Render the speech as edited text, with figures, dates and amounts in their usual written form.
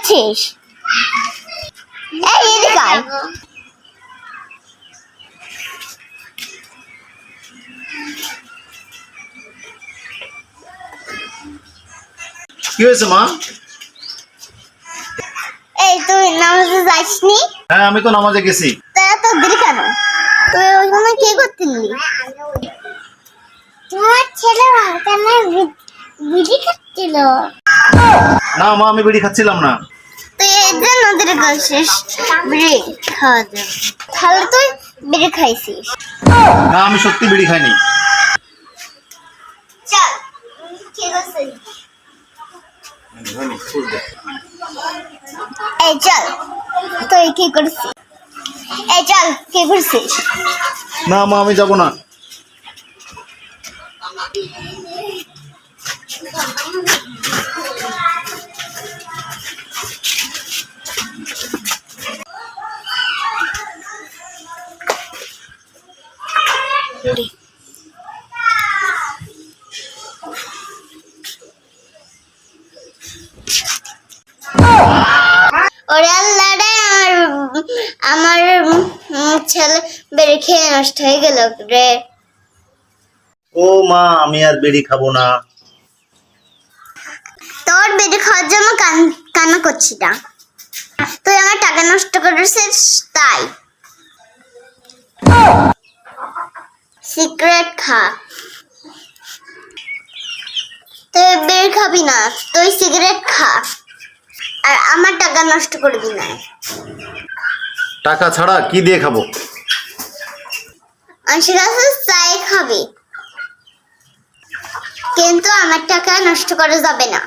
খাচ্ছিস? এই এদিকে আয়। কি হয়েছে মা? এই তুই নামাজে যাসনি? হ্যাঁ আমি তো নামাজে গেছি। তা এত দেরি কেন? তুই ওইখানে কি করছিলি? তোমার ছেলে কেন বিড়ি খাচ্ছিল? না মা, আমি বিড়ি খাচ্ছিলাম না। তুই এই জন্য দেরি করছিস বিড়ি খাওয়া যাবে, তাহলে তুই বিড়ি খাইছিস। না আমি সত্যি বিড়ি খাইনি। চল কি করছিস? এই চল, তুই কি করছিস? এই চল কি করছিস? না মা আমি যাব না। ওরে আল্লাহ রে, আমার ছেলে বেড়ে খেয়ে নষ্ট হয়ে গেল রে। ও মা, আমি আর বিড়ি খাবো না। তোর বেড়ে খাওয়ার জন্য কান্না করছি না, তুই আমার টাকা নষ্ট করেছিস তাই। সিগারেট খা। তুই বের খাবি না, তুই সিগারেট খা আর আমার টাকা নষ্ট করবি না। টাকা ছাড়া কি দিয়ে খাবো? মানুষের কাছে চাই খাবি, কিন্তু আমার টাকা নষ্ট করা যাবে না।